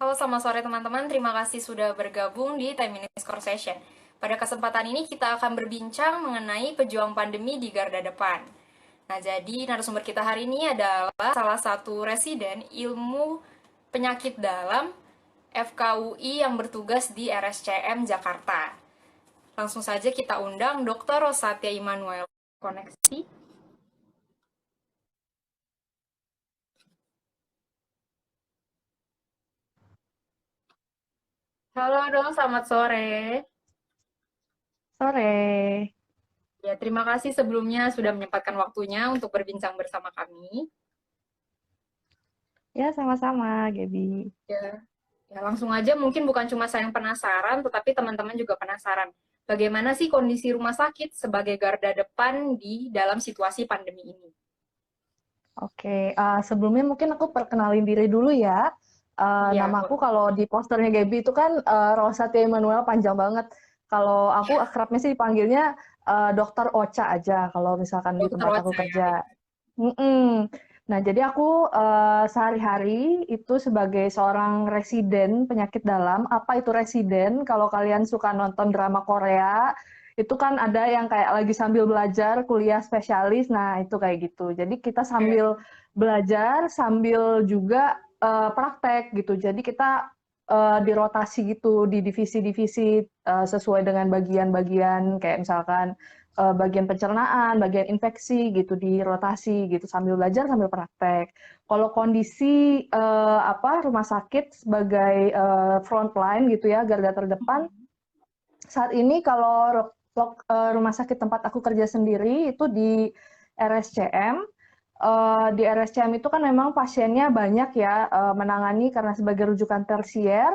Halo, selamat sore teman-teman. Terima kasih sudah bergabung di 10 Minutes Conversation. Pada kesempatan ini kita akan berbincang mengenai pejuang pandemi di garda depan. Nah, jadi narasumber kita hari ini adalah salah satu residen ilmu penyakit dalam FKUI yang bertugas di RSCM Jakarta. Langsung saja kita undang Dr. Rosatya Immanuel. Koneksi. Halo dong, selamat sore. Sore. Ya, terima kasih sebelumnya sudah menyempatkan waktunya untuk berbincang bersama kami. Ya, sama-sama, Gaby. Ya, ya langsung aja mungkin bukan cuma saya yang penasaran, tetapi teman-teman juga penasaran. Bagaimana sih kondisi rumah sakit sebagai garda depan di dalam situasi pandemi ini? Oke, sebelumnya mungkin aku perkenalin diri dulu ya. Ya, Nama aku kalau di posternya Gaby itu kan Rosatya Immanuel, panjang banget. Kalau aku akrabnya sih dipanggilnya Dokter Ocha aja kalau misalkan di Dokter tempat aku Ocha ya. kerja. Mm-mm. Nah, jadi aku sehari-hari itu sebagai seorang residen penyakit dalam. Apa itu residen? Kalau kalian suka nonton drama Korea, itu kan ada yang kayak lagi sambil belajar kuliah spesialis. Nah, itu kayak gitu. Jadi kita Oke. sambil belajar, sambil juga praktek gitu. Jadi kita dirotasi gitu di divisi-divisi sesuai dengan bagian-bagian kayak misalkan bagian pencernaan, bagian infeksi gitu dirotasi gitu sambil belajar sambil praktek. Kalau kondisi rumah sakit sebagai frontline gitu ya garda terdepan saat ini kalau rumah sakit tempat aku kerja sendiri itu di RSCM. Di RSCM itu kan memang pasiennya banyak ya menangani karena sebagai rujukan tersier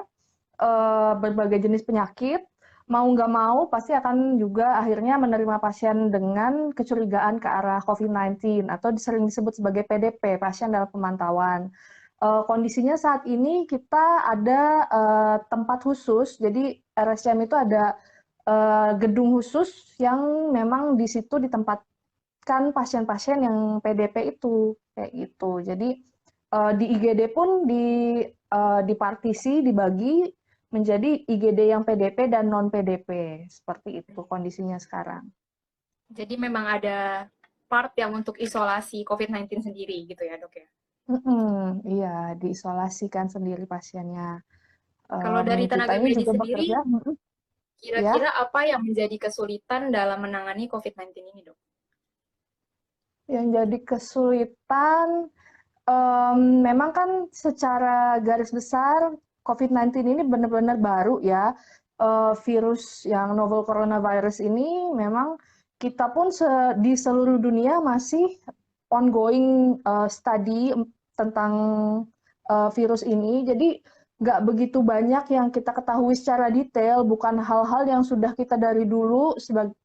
berbagai jenis penyakit, mau nggak mau pasti akan juga akhirnya menerima pasien dengan kecurigaan ke arah COVID-19 atau sering disebut sebagai PDP, pasien dalam pemantauan. Kondisinya saat ini kita ada tempat khusus, jadi RSCM itu ada gedung khusus yang memang di situ ditempatkan pasien-pasien yang PDP itu, kayak gitu. Jadi di IGD pun dipartisi, dibagi menjadi IGD yang PDP dan non PDP. Seperti itu kondisinya sekarang. Jadi memang ada part yang untuk isolasi COVID-19 sendiri gitu ya, Dok ya. Iya, diisolasikan sendiri pasiennya. Kalau dari tenaga Kitanya medis juga sendiri, bekerja, ya. kira-kira apa yang menjadi kesulitan dalam menangani COVID-19 ini, Dok? Yang jadi kesulitan, memang kan secara garis besar COVID-19 ini benar-benar baru ya. Virus yang novel coronavirus ini memang kita pun di seluruh dunia masih ongoing study tentang virus ini. Jadi nggak begitu banyak yang kita ketahui secara detail, bukan hal-hal yang sudah kita dari dulu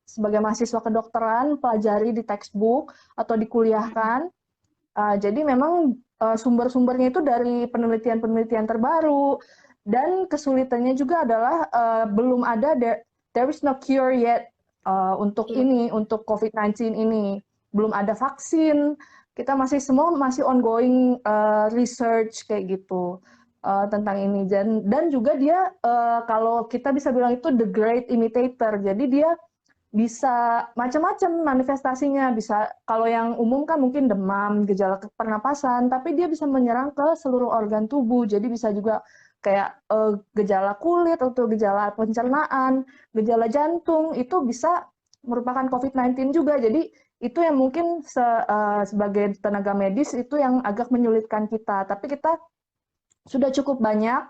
sebagai mahasiswa kedokteran pelajari di textbook atau dikuliahkan. Jadi memang sumber-sumbernya itu dari penelitian-penelitian terbaru dan kesulitannya juga adalah belum ada there is no cure yet untuk Iya. ini untuk COVID-19 ini. Belum ada vaksin. Kita semua masih ongoing research kayak gitu tentang ini dan juga dia kalau kita bisa bilang itu the great imitator. Jadi dia bisa macam-macam manifestasinya, bisa kalau yang umum kan mungkin demam, gejala pernapasan, tapi dia bisa menyerang ke seluruh organ tubuh. Jadi bisa juga kayak gejala kulit atau gejala pencernaan, gejala jantung itu bisa merupakan COVID-19 juga. Jadi itu yang mungkin sebagai tenaga medis itu yang agak menyulitkan kita. Tapi kita sudah cukup banyak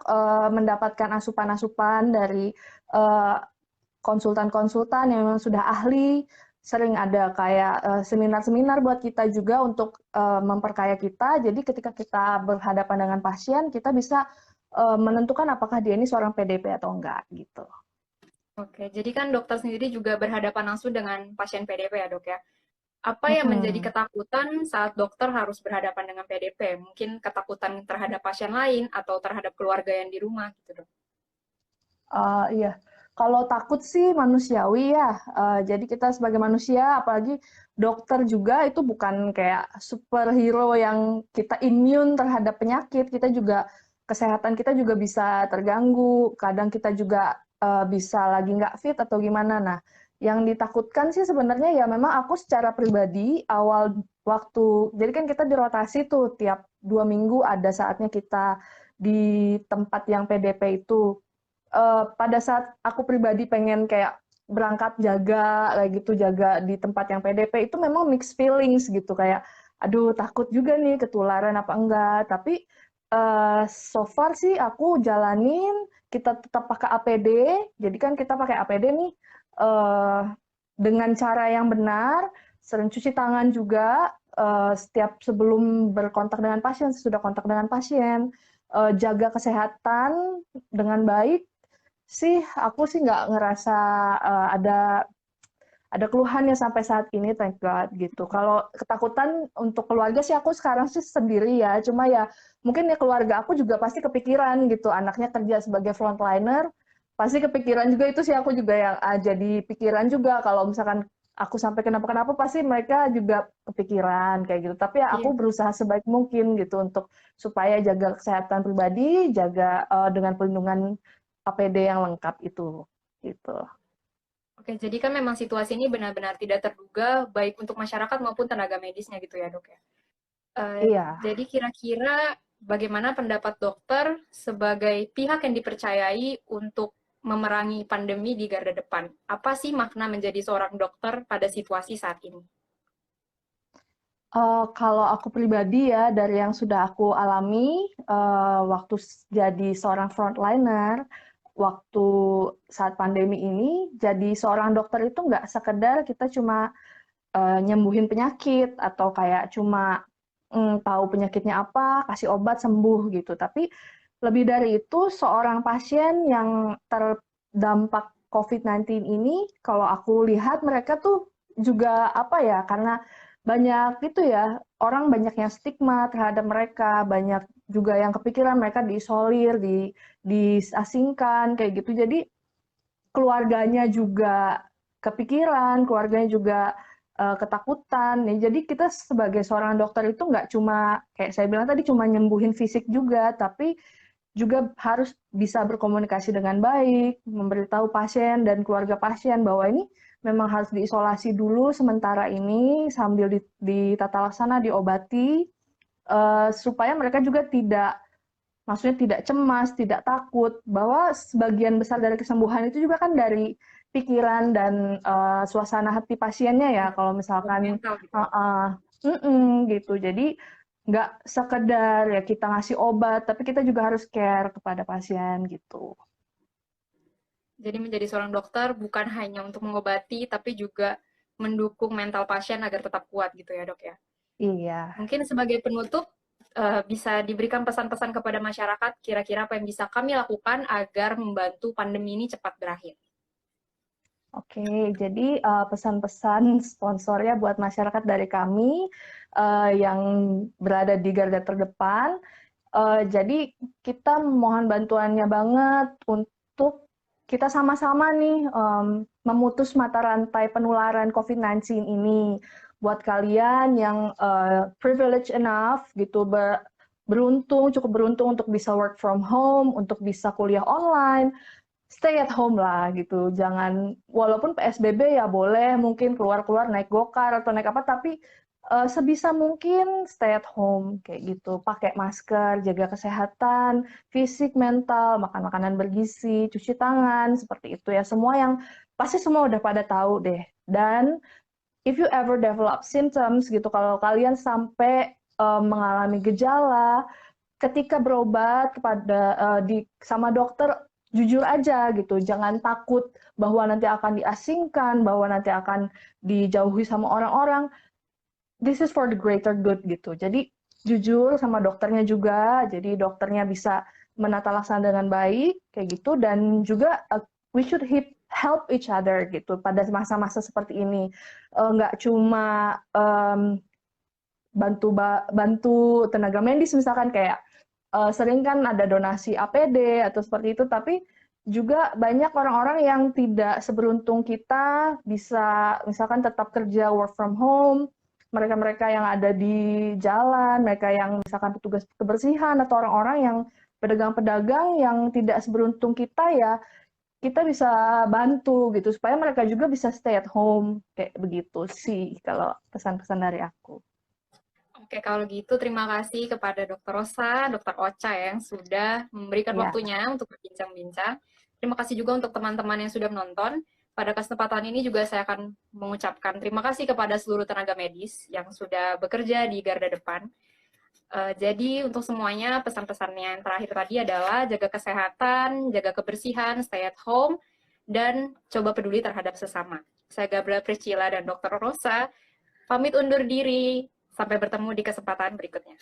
mendapatkan asupan-asupan dari uh, konsultan-konsultan yang memang sudah ahli, sering ada kayak seminar-seminar buat kita juga untuk memperkaya kita. Jadi ketika kita berhadapan dengan pasien, kita bisa menentukan apakah dia ini seorang PDP atau enggak gitu. Oke, jadi kan dokter sendiri juga berhadapan langsung dengan pasien PDP ya, Dok ya. Apa yang menjadi Mm-mm. ketakutan saat dokter harus berhadapan dengan PDP? Mungkin ketakutan terhadap pasien lain atau terhadap keluarga yang di rumah gitu, Dok. Iya, kalau takut sih manusiawi ya. Jadi kita sebagai manusia, apalagi dokter juga itu bukan kayak superhero yang kita immune terhadap penyakit. Kita juga kesehatan kita juga bisa terganggu, kadang kita juga bisa lagi nggak fit atau gimana. Nah, yang ditakutkan sih sebenarnya ya memang aku secara pribadi awal waktu, jadi kan kita dirotasi tuh tiap 2 minggu ada saatnya kita di tempat yang PDP itu. Pada saat aku pribadi pengen kayak berangkat jaga kayak gitu, jaga di tempat yang PDP itu memang mixed feelings gitu, kayak aduh takut juga nih ketularan apa enggak, tapi so far sih aku jalanin, kita tetap pakai APD, jadi kan kita pakai APD nih eh, dengan cara yang benar, sering cuci tangan juga setiap sebelum berkontak dengan pasien, sesudah kontak dengan pasien, jaga kesehatan dengan baik sih, aku sih nggak ngerasa ada keluhannya sampai saat ini, thank God gitu. Kalau ketakutan untuk keluarga sih aku sekarang sih sendiri ya, cuma ya mungkin ya keluarga aku juga pasti kepikiran gitu, anaknya kerja sebagai frontliner, pasti kepikiran juga itu sih aku juga yang jadi pikiran juga kalau misalkan aku sampai kenapa-kenapa pasti mereka juga kepikiran kayak gitu. Tapi ya Iya. aku berusaha sebaik mungkin gitu untuk supaya jaga kesehatan pribadi, jaga dengan pelindungan APD yang lengkap itu gitu. Oke, jadi kan memang situasi ini benar-benar tidak terduga, baik untuk masyarakat maupun tenaga medisnya gitu ya, Dok ya. Iya. Jadi kira-kira bagaimana pendapat dokter sebagai pihak yang dipercayai untuk memerangi pandemi di garda depan? Apa sih makna menjadi seorang dokter pada situasi saat ini? Kalau aku pribadi ya, dari yang sudah aku alami, waktu jadi seorang frontliner, waktu saat pandemi ini, jadi seorang dokter itu nggak sekedar kita cuma nyembuhin penyakit atau kayak cuma tahu penyakitnya apa, kasih obat sembuh gitu. Tapi lebih dari itu, seorang pasien yang terdampak COVID-19 ini, kalau aku lihat mereka tuh juga apa ya, karena banyak itu ya, orang banyak yang stigma terhadap mereka, banyak juga yang kepikiran mereka diisolir, diasingkan kayak gitu. Jadi keluarganya juga kepikiran, keluarganya juga ketakutan. Ya, jadi kita sebagai seorang dokter itu nggak cuma kayak saya bilang tadi cuma nyembuhin fisik juga, tapi juga harus bisa berkomunikasi dengan baik, memberitahu pasien dan keluarga pasien bahwa ini memang harus diisolasi dulu sementara ini sambil ditata laksana, diobati, supaya mereka juga tidak, maksudnya tidak cemas, tidak takut, bahwa sebagian besar dari kesembuhan itu juga kan dari pikiran dan suasana hati pasiennya ya. Ya, Kalau dari misalkan mental gitu ya. gitu. Jadi nggak sekedar ya kita ngasih obat, tapi kita juga harus care kepada pasien gitu. Jadi menjadi seorang dokter bukan hanya untuk mengobati, tapi juga mendukung mental pasien agar tetap kuat gitu ya, Dok ya. Iya. Mungkin sebagai penutup, bisa diberikan pesan-pesan kepada masyarakat, kira-kira apa yang bisa kami lakukan agar membantu pandemi ini cepat berakhir. Oke, jadi pesan-pesan sponsornya buat masyarakat dari kami yang berada di garda terdepan. Jadi kita mohon bantuannya banget untuk kita sama-sama nih memutus mata rantai penularan COVID-19 ini. Buat kalian yang privilege enough gitu, beruntung, cukup beruntung untuk bisa work from home, untuk bisa kuliah online, stay at home lah gitu. Jangan, walaupun PSBB ya boleh mungkin keluar-keluar naik gokar atau naik apa, tapi sebisa mungkin stay at home kayak gitu. Pakai masker, jaga kesehatan, fisik, mental, makan makanan bergizi, cuci tangan, seperti itu ya. Semua yang pasti semua udah pada tahu deh. Dan if you ever develop symptoms gitu, kalau kalian sampai mengalami gejala, ketika berobat sama dokter, jujur aja gitu, jangan takut bahwa nanti akan diasingkan, bahwa nanti akan dijauhi sama orang-orang. This is for the greater good gitu. Jadi jujur sama dokternya juga, jadi dokternya bisa menata laksana dengan baik kayak gitu, dan juga we should help each other gitu pada masa-masa seperti ini. Nggak cuma bantu bantu tenaga medis misalkan, kayak sering kan ada donasi APD atau seperti itu, tapi juga banyak orang-orang yang tidak seberuntung kita bisa misalkan tetap kerja work from home, mereka-mereka yang ada di jalan, mereka yang misalkan petugas kebersihan atau orang-orang yang pedagang-pedagang yang tidak seberuntung kita ya, kita bisa bantu gitu supaya mereka juga bisa stay at home kayak begitu sih kalau pesan-pesan dari aku. Oke, kalau gitu terima kasih kepada Dokter Rosa, Dokter Ocha yang sudah memberikan Ya, waktunya untuk berbincang-bincang. Terima kasih juga untuk teman-teman yang sudah menonton. Pada kesempatan ini juga saya akan mengucapkan terima kasih kepada seluruh tenaga medis yang sudah bekerja di garda depan. Jadi untuk semuanya pesan-pesannya yang terakhir tadi adalah jaga kesehatan, jaga kebersihan, stay at home, dan coba peduli terhadap sesama. Saya Gabriela Priscilla dan Dokter Rosa pamit undur diri. Sampai bertemu di kesempatan berikutnya.